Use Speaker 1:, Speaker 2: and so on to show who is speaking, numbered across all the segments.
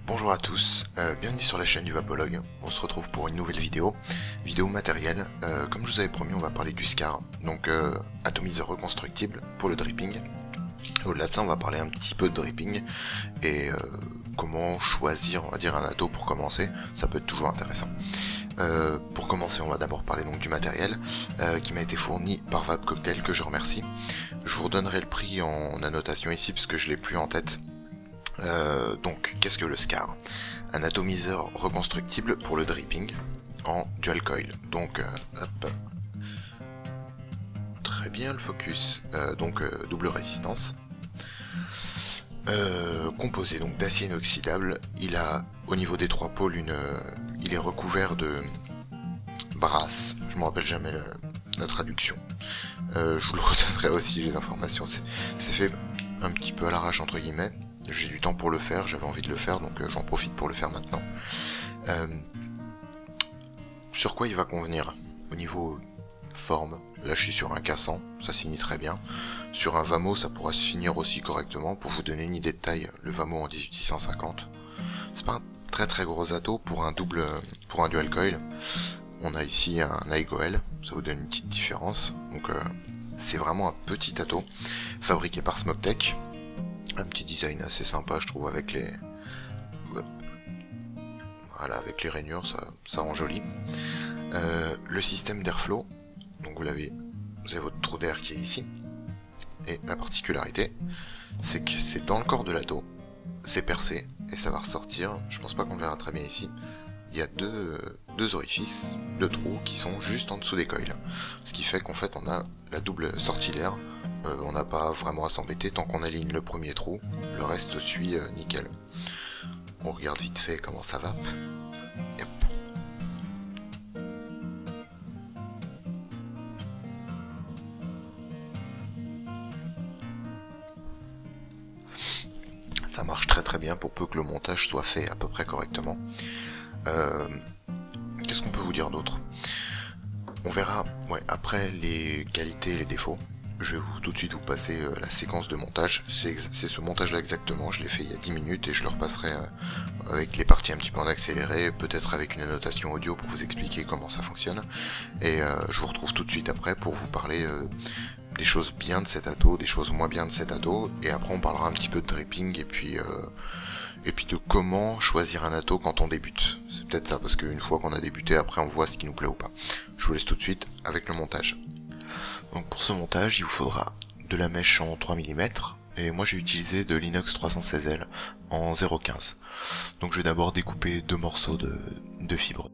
Speaker 1: Bonjour à tous, bienvenue sur la chaîne du Vapologue. On se retrouve pour une nouvelle vidéo matérielle. Comme je vous avais promis, on va parler du SCAR, donc atomiseur reconstructible pour le dripping. Au-delà de ça, on va parler un petit peu de dripping et comment choisir, on va dire, un ato pour commencer. Ça peut être toujours intéressant. Pour commencer, on va d'abord parler donc du matériel qui m'a été fourni par Vape Cocktail, que je remercie. Je vous redonnerai le prix en annotation ici parce que je l'ai plus en tête. Donc, qu'est-ce que le SCAR? Un atomiseur reconstructible pour le dripping en dual coil. Donc, hop, très bien le focus. Double résistance. Composé donc d'acier inoxydable. Il a au niveau des trois pôles il est recouvert de brasse. Je me rappelle jamais la traduction. Je vous le redonnerai aussi les informations. C'est fait un petit peu à l'arrache entre guillemets. J'ai du temps pour le faire, j'avais envie de le faire, donc j'en profite pour le faire maintenant. Sur quoi il va convenir? Au niveau forme, là je suis sur un K100, ça signe très bien. Sur un Vamo, ça pourra se finir aussi correctement. Pour vous donner une idée de taille, le Vamo en 18650, c'est pas un très gros ato pour un dual coil. On a ici un Aigoel, ça vous donne une petite différence. Donc c'est vraiment un petit ato, fabriqué par Smoketech. Un petit design assez sympa, je trouve, avec les rainures, ça rend joli. Le système d'airflow, donc vous avez votre trou d'air qui est ici, et la particularité, c'est que c'est dans le corps de l'ato, c'est percé, et ça va ressortir. Je pense pas qu'on le verra très bien ici. Il y a deux orifices, deux trous qui sont juste en dessous des coils, ce qui fait qu'en fait on a la double sortie d'air. On n'a pas vraiment à s'embêter tant qu'on aligne le premier trou, le reste suit nickel. On regarde vite fait comment ça va. Yep. Ça marche très bien pour peu que le montage soit fait à peu près correctement. Qu'est-ce qu'on peut vous dire d'autre? On verra après les qualités et les défauts. Je vais tout de suite vous passer la séquence de montage. C'est ce montage là exactement, je l'ai fait il y a 10 minutes et je le repasserai avec les parties un petit peu en accéléré, peut-être avec une annotation audio pour vous expliquer comment ça fonctionne. Et je vous retrouve tout de suite après pour vous parler des choses bien de cet ato, des choses moins bien de cet ato, et après on parlera un petit peu de dripping et puis de comment choisir un ato quand on débute. C'est peut-être ça, parce qu'une fois qu'on a débuté, après on voit ce qui nous plaît ou pas. Je vous laisse tout de suite avec le montage. Donc pour ce montage, il vous faudra de la mèche en 3 mm, et moi j'ai utilisé de l'inox 316L en 0,15. Donc je vais d'abord découper deux morceaux de fibre.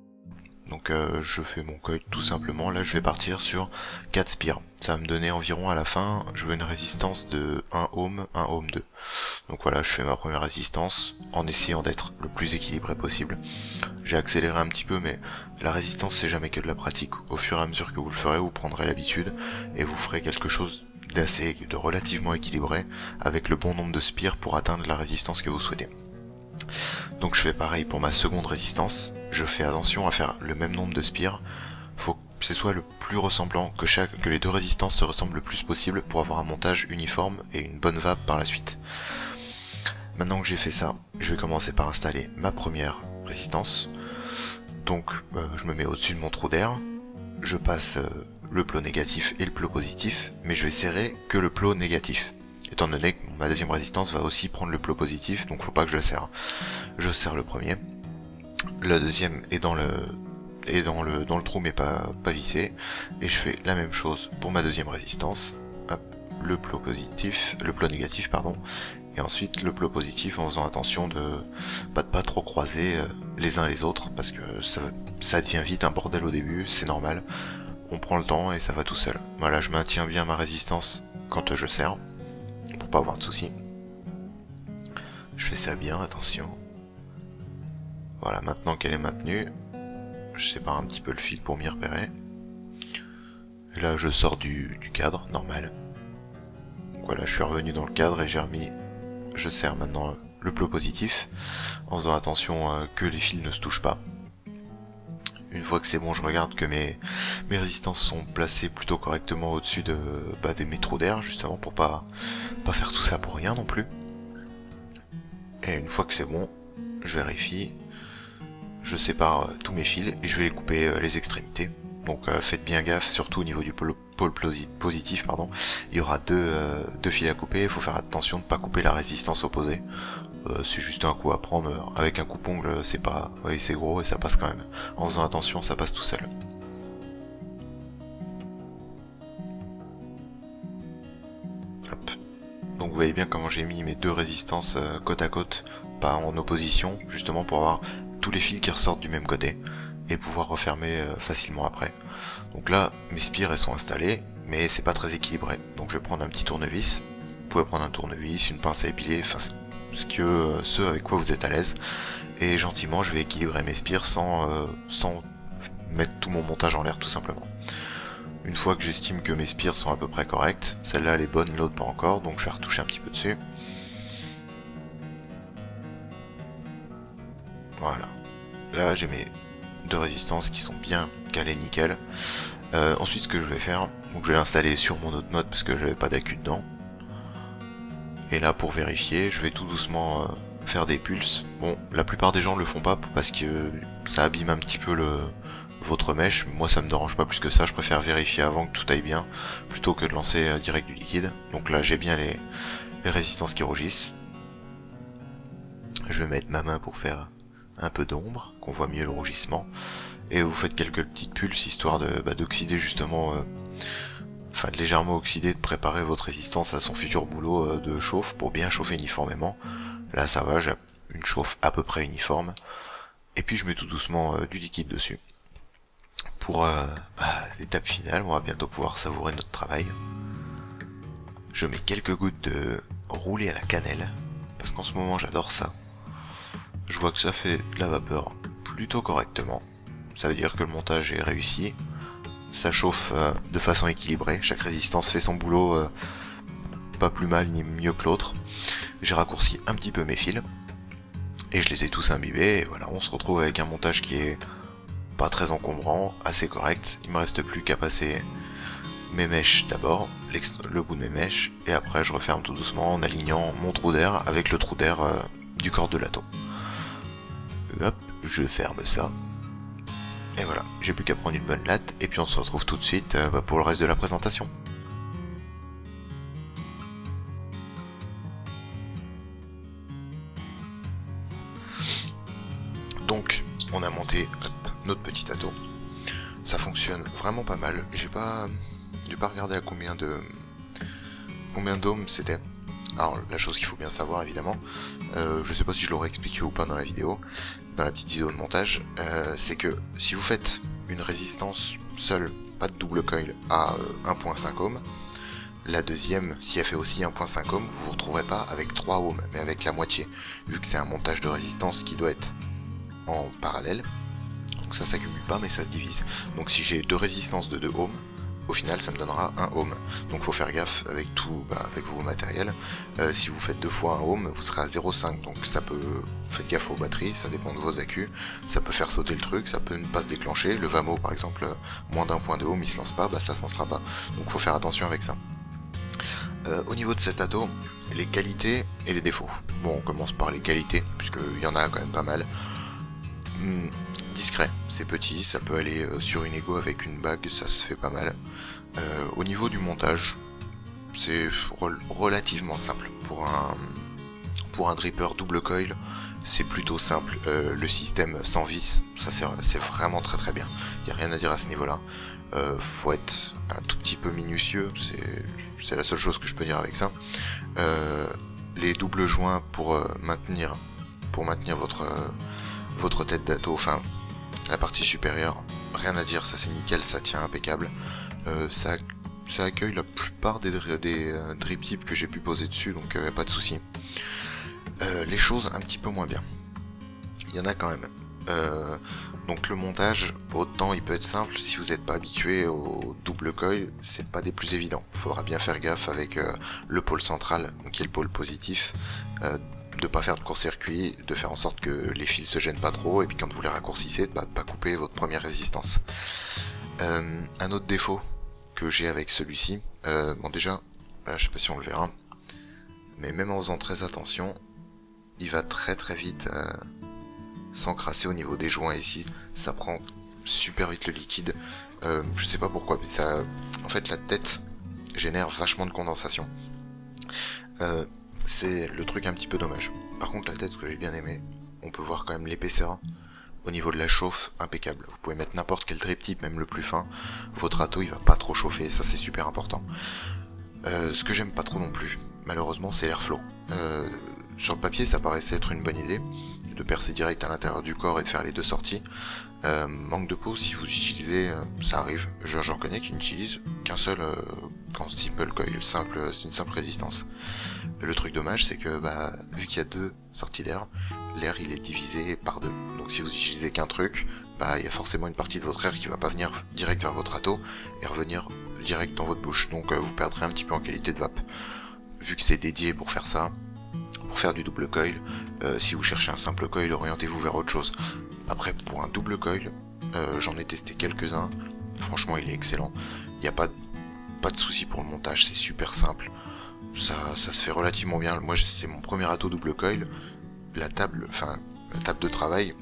Speaker 1: Donc je fais mon coil tout simplement. Là je vais partir sur 4 spires. Ça va me donner environ à la fin, je veux une résistance de 1 ohm, 1 ohm 2. Donc voilà, je fais ma première résistance en essayant d'être le plus équilibré possible. J'ai accéléré un petit peu, mais la résistance c'est jamais que de la pratique. Au fur et à mesure que vous le ferez, vous prendrez l'habitude et vous ferez quelque chose de relativement équilibré avec le bon nombre de spires pour atteindre la résistance que vous souhaitez. Donc je fais pareil pour ma seconde résistance, je fais attention à faire le même nombre de spires, faut que ce soit le plus ressemblant, que les deux résistances se ressemblent le plus possible pour avoir un montage uniforme et une bonne vape par la suite. Maintenant que j'ai fait ça, je vais commencer par installer ma première résistance. Donc je me mets au-dessus de mon trou d'air, je passe le plot négatif et le plot positif, mais je vais serrer que le plot négatif. Étant donné que ma deuxième résistance va aussi prendre le plot positif, donc faut pas que je le serre. Je serre le premier. La deuxième est dans le trou mais pas vissé. Et je fais la même chose pour ma deuxième résistance. Hop, le plot négatif pardon. Et ensuite le plot positif en faisant attention de pas trop croiser les uns les autres, parce que ça devient vite un bordel au début, c'est normal. On prend le temps et ça va tout seul. Voilà, je maintiens bien ma résistance quand je serre, pour pas avoir de soucis. Je fais ça bien, attention. Voilà, maintenant qu'elle est maintenue, je sépare un petit peu le fil pour m'y repérer. Et là je sors du cadre, normal. Donc voilà, je suis revenu dans le cadre et je serre maintenant le plot positif, en faisant attention que les fils ne se touchent pas. Une fois que c'est bon, je regarde que mes résistances sont placées plutôt correctement au-dessus des métros d'air, justement pour pas faire tout ça pour rien non plus. Et une fois que c'est bon, je vérifie, je sépare tous mes fils et je vais couper les extrémités. Donc faites bien gaffe, surtout au niveau du pôle positif, pardon. Il y aura deux fils à couper, il faut faire attention de ne pas couper la résistance opposée. C'est juste un coup à prendre, avec un coupe-ongle c'est pas... Oui, c'est gros et ça passe quand même. En faisant attention, ça passe tout seul. Hop. Donc vous voyez bien comment j'ai mis mes deux résistances côte à côte, pas en opposition, justement pour avoir tous les fils qui ressortent du même côté et pouvoir refermer facilement après. Donc là, mes spires elles sont installées, mais c'est pas très équilibré. Donc je vais prendre un petit tournevis. Vous pouvez prendre un tournevis, une pince à épiler, enfin ce avec quoi vous êtes à l'aise. Et gentiment, je vais équilibrer mes spires sans mettre tout mon montage en l'air tout simplement. Une fois que j'estime que mes spires sont à peu près correctes, celle-là elle est bonne, l'autre pas encore, donc je vais retoucher un petit peu dessus. Voilà. Là j'ai mes deux résistances qui sont bien calées nickel. Ensuite ce que je vais faire, donc je vais l'installer sur mon autre mode parce que j'avais pas d'accu dedans. Et là pour vérifier, je vais tout doucement faire des pulses. Bon, la plupart des gens le font pas parce que ça abîme un petit peu votre mèche. Moi ça me dérange pas plus que ça, je préfère vérifier avant que tout aille bien plutôt que de lancer direct du liquide. Donc là j'ai bien les résistances qui rougissent. Je vais mettre ma main pour faire un peu d'ombre, qu'on voit mieux le rougissement. Et vous faites quelques petites pulses histoire d'oxyder justement, enfin de légèrement oxyder, de préparer votre résistance à son futur boulot de chauffe pour bien chauffer uniformément. Là ça va, j'ai une chauffe à peu près uniforme. Et puis je mets tout doucement du liquide dessus. Pour l'étape finale, on va bientôt pouvoir savourer notre travail. Je mets quelques gouttes de roulé à la cannelle, parce qu'en ce moment j'adore ça. Je vois que ça fait de la vapeur plutôt correctement. Ça veut dire que le montage est réussi. Ça chauffe de façon équilibrée, chaque résistance fait son boulot pas plus mal ni mieux que l'autre. J'ai raccourci un petit peu mes fils, et je les ai tous imbibés, et voilà, on se retrouve avec un montage qui est pas très encombrant, assez correct. Il me reste plus qu'à passer mes mèches d'abord, le bout de mes mèches, et après je referme tout doucement en alignant mon trou d'air avec le trou d'air du corps de lato. Hop, je ferme ça. Et voilà, j'ai plus qu'à prendre une bonne latte, et puis on se retrouve tout de suite pour le reste de la présentation. Donc, on a monté notre petit ado. Ça fonctionne vraiment pas mal. J'ai pas regardé à combien d'ohms c'était. Alors la chose qu'il faut bien savoir évidemment, je sais pas si je l'aurais expliqué ou pas dans la vidéo, dans la petite vidéo de montage, c'est que si vous faites une résistance seule, pas de double coil, à 1.5 ohm, la deuxième, si elle fait aussi 1.5 ohm, vous vous retrouverez pas avec 3 ohms, mais avec la moitié, vu que c'est un montage de résistance qui doit être en parallèle. Donc ça s'accumule pas mais ça se divise. Donc si j'ai deux résistances de 2 ohms, au final ça me donnera 1 ohm. Donc faut faire gaffe avec tout, avec vos matériels. Si vous faites 2 fois 1 ohm, vous serez à 0,5. Donc ça peut, faites gaffe aux batteries, ça dépend de vos accus. Ça peut faire sauter le truc, ça peut ne pas se déclencher. Le Vamo par exemple, moins d'1.2 ohm il se lance pas, ça se lancera pas. Donc faut faire attention avec ça. Au niveau de cet ado, les qualités et les défauts. Bon, on commence par les qualités, puisqu'il y en a quand même pas mal. Discret, c'est petit, ça peut aller sur une Ego avec une bague, ça se fait pas mal. Au niveau du montage, c'est relativement simple. Pour un dripper double coil, c'est plutôt simple. Le système sans vis, ça c'est vraiment très très bien. Il n'y a rien à dire à ce niveau-là. Faut être un tout petit peu minutieux, c'est la seule chose que je peux dire avec ça. Les doubles joints pour maintenir votre tête d'ado, enfin la partie supérieure, rien à dire, ça c'est nickel, ça tient impeccable. Ça accueille la plupart des drip tips que j'ai pu poser dessus, donc pas de souci. Les choses un petit peu moins bien, il y en a quand même. Donc le montage, autant il peut être simple, si vous n'êtes pas habitué au double coil, c'est pas des plus évidents. Il faudra bien faire gaffe avec le pôle central, donc qui est le pôle positif, de pas faire de court-circuit, de faire en sorte que les fils se gênent pas trop, et puis quand vous les raccourcissez, de pas couper votre première résistance. Un autre défaut que j'ai avec celui-ci, bon déjà, je sais pas si on le verra, mais même en faisant très attention, il va très très vite s'encrasser au niveau des joints ici, ça prend super vite le liquide, je sais pas pourquoi, mais ça, en fait la tête génère vachement de condensation. C'est le truc un petit peu dommage. Par contre la tête, ce que j'ai bien aimé, on peut voir quand même l'épaisseur. Au niveau de la chauffe, impeccable. Vous pouvez mettre n'importe quel drip type, même le plus fin. Votre râteau, il va pas trop chauffer, ça c'est super important. Ce que j'aime pas trop non plus, malheureusement, c'est l'airflow. Sur le papier, ça paraissait être une bonne idée, de percer direct à l'intérieur du corps et de faire les deux sorties. Manque de peau, si vous utilisez, ça arrive. J'en connais qui n'utilisent qu'un seul simple coil, c'est une simple résistance. Le truc dommage, c'est que vu qu'il y a deux sorties d'air, l'air il est divisé par deux. Donc si vous utilisez qu'un truc, il y a forcément une partie de votre air qui va pas venir direct vers votre râteau et revenir direct dans votre bouche. Donc vous perdrez un petit peu en qualité de vape. Vu que c'est dédié pour faire ça, pour faire du double coil, si vous cherchez un simple coil, orientez-vous vers autre chose. Après, pour un double coil, j'en ai testé quelques-uns, franchement il est excellent. Il n'y a pas de souci pour le montage, c'est super simple. Ça se fait relativement bien. Moi c'est mon premier râteau double coil. La table de travail,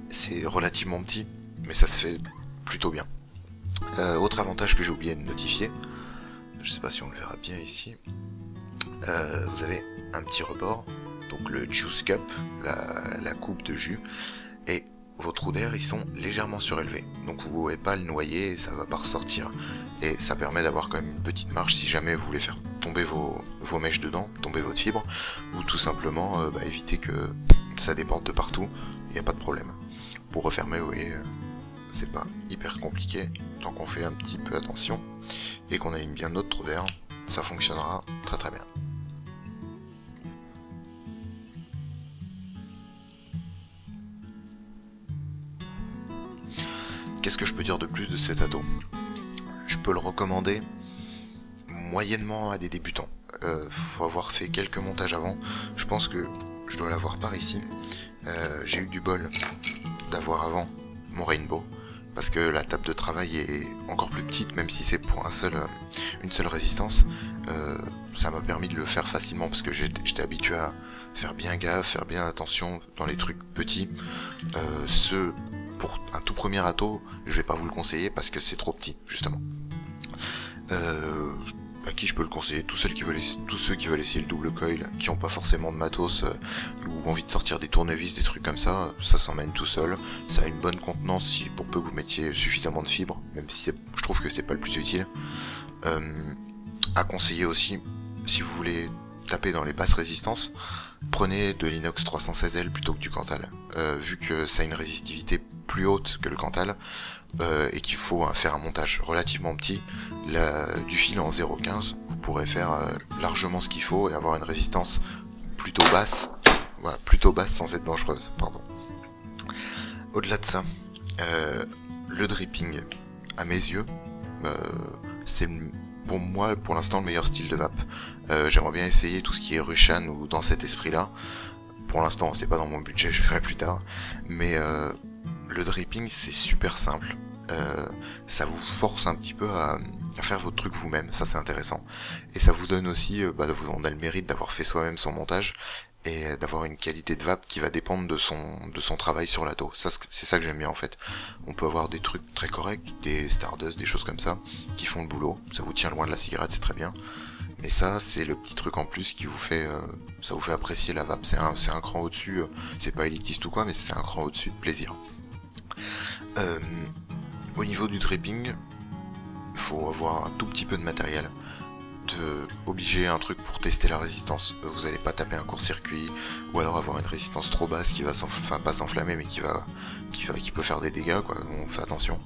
Speaker 1: c'est relativement petit, mais ça se fait plutôt bien. Autre avantage que j'ai oublié de notifier, je sais pas si on le verra bien ici, vous avez un petit rebord, donc le juice cup, la coupe de jus, et vos trous d'air ils sont légèrement surélevés, donc vous ne pouvez pas le noyer et ça va pas ressortir, et ça permet d'avoir quand même une petite marge si jamais vous voulez faire tomber vos mèches dedans, tomber votre fibre, ou tout simplement éviter que ça déborde de partout, il n'y a pas de problème. Pour refermer, vous voyez, c'est pas hyper compliqué, tant qu'on fait un petit peu attention, et qu'on aligne bien notre trou d'air, ça fonctionnera très très bien. Qu'est-ce que je peux dire de plus de cet ado? Je peux le recommander moyennement à des débutants. Faut avoir fait quelques montages avant. Je pense que je dois l'avoir par ici. J'ai eu du bol d'avoir avant mon Rainbow, parce que la table de travail est encore plus petite, même si c'est pour une seule résistance. Ça m'a permis de le faire facilement, parce que j'étais habitué à faire bien gaffe, faire bien attention dans les trucs petits. Pour un tout premier râteau, je vais pas vous le conseiller parce que c'est trop petit, justement. À qui je peux le conseiller? Tous ceux qui veulent essayer le double coil, qui ont pas forcément de matos, ou envie de sortir des tournevis, des trucs comme ça s'emmène tout seul. Ça a une bonne contenance pour peu que vous mettiez suffisamment de fibres, même si je trouve que c'est pas le plus utile. À conseiller aussi, si vous voulez taper dans les basses résistances, prenez de l'inox 316L plutôt que du Cantal, vu que ça a une résistivité plus haute que le Cantal, et qu'il faut faire un montage relativement petit. Du fil en 0,15, vous pourrez faire largement ce qu'il faut et avoir une résistance plutôt basse, voilà, plutôt basse sans être dangereuse, pardon. Au-delà de ça, le dripping, à mes yeux, c'est pour moi, pour l'instant, le meilleur style de vape. J'aimerais bien essayer tout ce qui est Rushan ou dans cet esprit-là. Pour l'instant, c'est pas dans mon budget, je ferai plus tard. Mais le dripping, c'est super simple. Ça vous force un petit peu à faire votre truc vous-même, ça c'est intéressant. Et ça vous donne aussi, on a le mérite d'avoir fait soi-même son montage et d'avoir une qualité de vape qui va dépendre de son travail sur l'ado. Ça, c'est ça que j'aime bien en fait. On peut avoir des trucs très corrects, des Stardust, des choses comme ça, qui font le boulot. Ça vous tient loin de la cigarette, c'est très bien. Mais ça, c'est le petit truc en plus qui vous fait, ça vous fait apprécier la vape. C'est un cran au-dessus. C'est pas élitiste ou quoi, mais c'est un cran au-dessus de plaisir. Au niveau du dripping, il faut avoir un tout petit peu de matériel. Obliger un truc pour tester la résistance, vous n'allez pas taper un court-circuit ou alors avoir une résistance trop basse qui va pas s'enflammer mais qui peut faire des dégâts, quoi. On fait attention.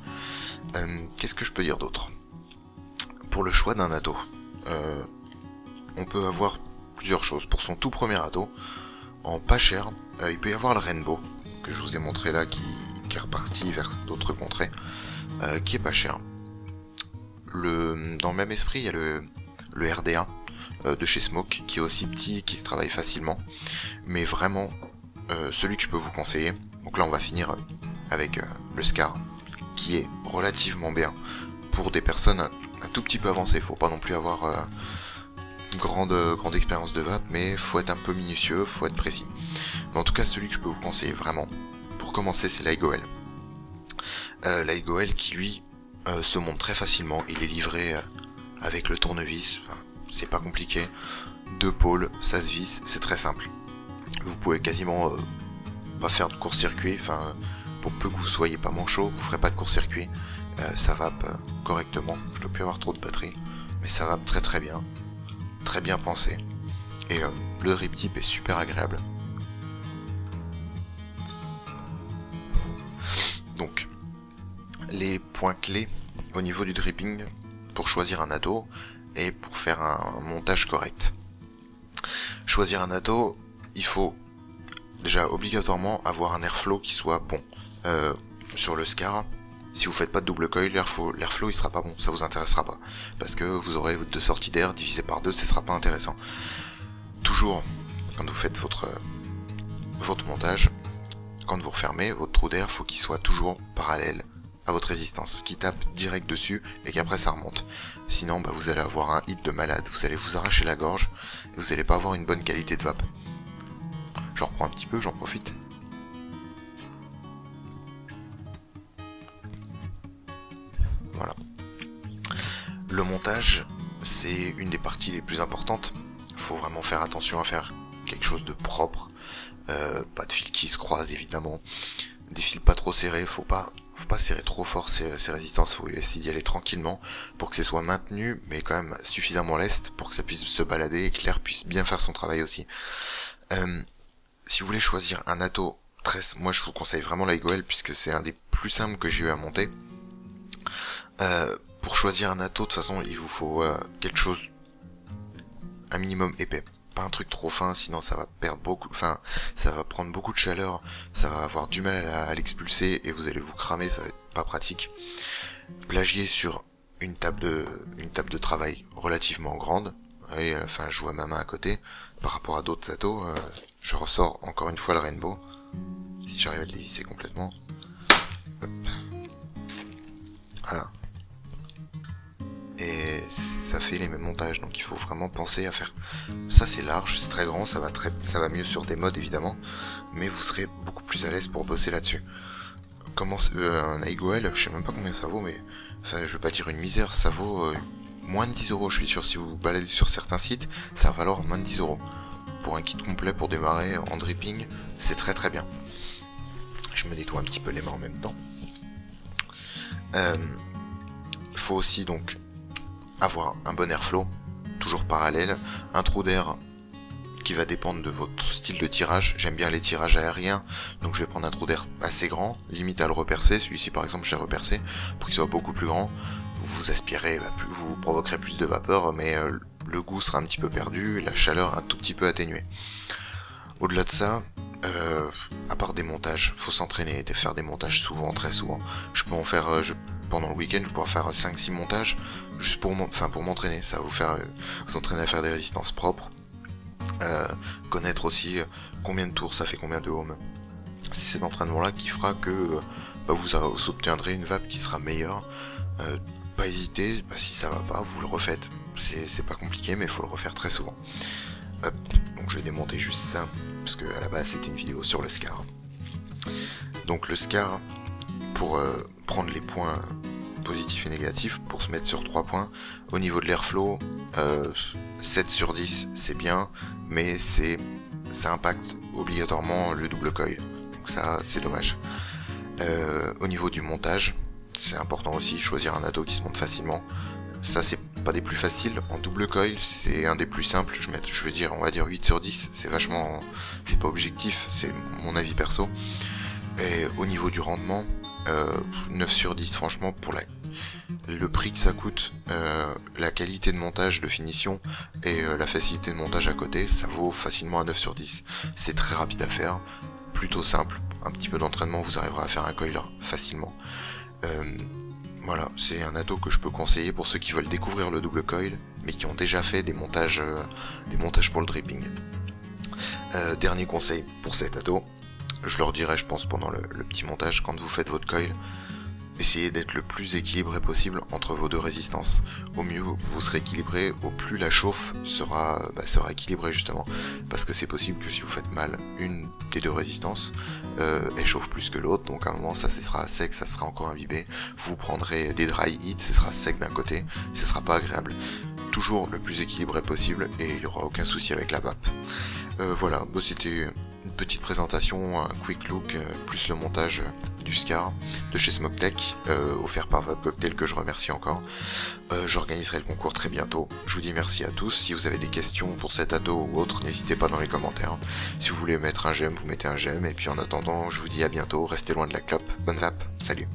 Speaker 1: Qu'est-ce que je peux dire d'autre? Pour le choix d'un ado, on peut avoir plusieurs choses. Pour son tout premier ado, en pas cher, il peut y avoir le Rainbow que je vous ai montré là, qui est reparti vers d'autres contrées, qui est pas cher. Dans le même esprit, il y a le RDA de chez Smoke, qui est aussi petit et qui se travaille facilement. Mais vraiment, celui que je peux vous conseiller, donc là on va finir avec le Scar, qui est relativement bien pour des personnes un tout petit peu avancées. Faut pas non plus avoir une grande expérience de vape, mais faut être un peu minutieux, faut être précis. Mais en tout cas, celui que je peux vous conseiller vraiment, pour commencer, c'est l'iGoL. l'iGoL qui lui se monte très facilement, il est livré avec le tournevis, enfin, c'est pas compliqué, 2 pôles, ça se visse, c'est très simple. Vous pouvez quasiment pas faire de court-circuit, enfin pour peu que vous soyez pas manchot, vous ferez pas de court-circuit, ça vape correctement, je dois plus avoir trop de batterie, mais ça vape très bien pensé, et le drip tip est super agréable. Donc, les points clés au niveau du dripping pour choisir un ado et pour faire un montage correct. Choisir un ado, il faut déjà obligatoirement avoir un airflow qui soit bon. Sur le SCAR, si vous faites pas de double coil, l'airflow il sera pas bon, ça vous intéressera pas, parce que vous aurez 2 sorties d'air divisées par 2, ce sera pas intéressant. Toujours, quand vous faites votre montage, quand vous refermez, votre trou d'air, faut qu'il soit toujours parallèle à votre résistance, qui tape direct dessus et qu'après ça remonte. Sinon, vous allez avoir un hit de malade, vous allez vous arracher la gorge et vous allez pas avoir une bonne qualité de vape. J'en reprends un petit peu, j'en profite. Voilà. Le montage, c'est une des parties les plus importantes. Faut vraiment faire attention à faire quelque chose de propre. Pas de fils qui se croisent évidemment. Des fils pas trop serrés, faut pas serrer trop fort ces résistances, faut essayer d'y aller tranquillement pour que ce soit maintenu, mais quand même suffisamment leste pour que ça puisse se balader et que l'air puisse bien faire son travail aussi. Si vous voulez choisir un atto moi je vous conseille vraiment l'iGoL puisque c'est un des plus simples que j'ai eu à monter. Pour choisir un atto, de toute façon il vous faut quelque chose un minimum épais. Pas un truc trop fin, sinon ça va perdre beaucoup, enfin ça va prendre beaucoup de chaleur, ça va avoir du mal à l'expulser et vous allez vous cramer, ça va être pas pratique. Plagier sur une table de travail relativement grande, et enfin je vois ma main à côté, par rapport à d'autres attos, je ressors encore une fois le Rainbow, si j'arrive à le dévisser complètement. Hop. Voilà. Et ça fait les mêmes montages, donc il faut vraiment penser à faire. Ça c'est large, c'est très grand, ça va mieux sur des modes évidemment, mais vous serez beaucoup plus à l'aise pour bosser là-dessus. Un iGoL, je sais même pas combien ça vaut, mais enfin, je veux pas dire une misère, ça vaut moins de 10 €, je suis sûr. Si vous vous baladez sur certains sites, ça va valoir moins de 10 €. Pour un kit complet pour démarrer en dripping, c'est très bien. Je me nettoie un petit peu les mains en même temps. Faut aussi donc avoir un bon airflow, toujours parallèle, un trou d'air qui va dépendre de votre style de tirage. J'aime bien les tirages aériens, donc je vais prendre un trou d'air assez grand, limite à le repercer. Celui-ci par exemple je l'ai repercé pour qu'il soit beaucoup plus grand. Vous aspirez, vous provoquerez plus de vapeur, mais le goût sera un petit peu perdu et la chaleur un tout petit peu atténuée. Au-delà de ça, à part des montages, faut s'entraîner, faire des montages souvent, très souvent. Je peux en faire, pendant le week-end, je pourrais faire 5-6 montages, juste pour m'entraîner. Ça va vous faire vous entraîner à faire des résistances propres. Connaître aussi combien de tours ça fait, combien de ohms. C'est cet entraînement-là qui fera que vous obtiendrez une vape qui sera meilleure. Pas hésiter, si ça va pas, vous le refaites. C'est pas compliqué, mais il faut le refaire très souvent. Hop, donc je vais démonter juste ça, parce que à la base c'était une vidéo sur le SCAR. Donc le SCAR, pour prendre les points positifs et négatifs, pour se mettre sur 3 points, au niveau de l'airflow, 7 sur 10 c'est bien, mais ça impacte obligatoirement le double coil, donc ça c'est dommage. Au niveau du montage, c'est important aussi, choisir un ado qui se monte facilement. Ça c'est pas des plus faciles, en double coil c'est un des plus simples, on va dire 8 sur 10, c'est pas objectif, c'est mon avis perso. Et au niveau du rendement, 9 sur 10 franchement, pour le prix que ça coûte, la qualité de montage, de finition et la facilité de montage à côté, ça vaut facilement un 9 sur 10. C'est très rapide à faire, plutôt simple, un petit peu d'entraînement vous arriverez à faire un coiler facilement. Voilà, c'est un ado que je peux conseiller pour ceux qui veulent découvrir le double coil, mais qui ont déjà fait des montages pour le dripping. Dernier conseil pour cet ado, je leur dirai je pense pendant le petit montage, quand vous faites votre coil, essayez d'être le plus équilibré possible entre vos deux résistances. Au mieux vous serez équilibré, au plus la chauffe sera équilibrée justement, parce que c'est possible que si vous faites mal une des deux résistances, elle chauffe plus que l'autre, donc à un moment ça sera sec, ça sera encore imbibé, vous prendrez des dry heat, ce sera sec d'un côté, ce sera pas agréable. Toujours le plus équilibré possible et il n'y aura aucun souci avec la vape. Voilà, c'était une petite présentation, un quick look, plus le montage du SCAR de chez SmokeTech, offert par Vape Cocktail, que je remercie encore. J'organiserai le concours très bientôt. Je vous dis merci à tous. Si vous avez des questions pour cet ado ou autre, n'hésitez pas dans les commentaires. Si vous voulez mettre un j'aime, vous mettez un j'aime. Et puis en attendant, je vous dis à bientôt. Restez loin de la clope. Bonne vape. Salut.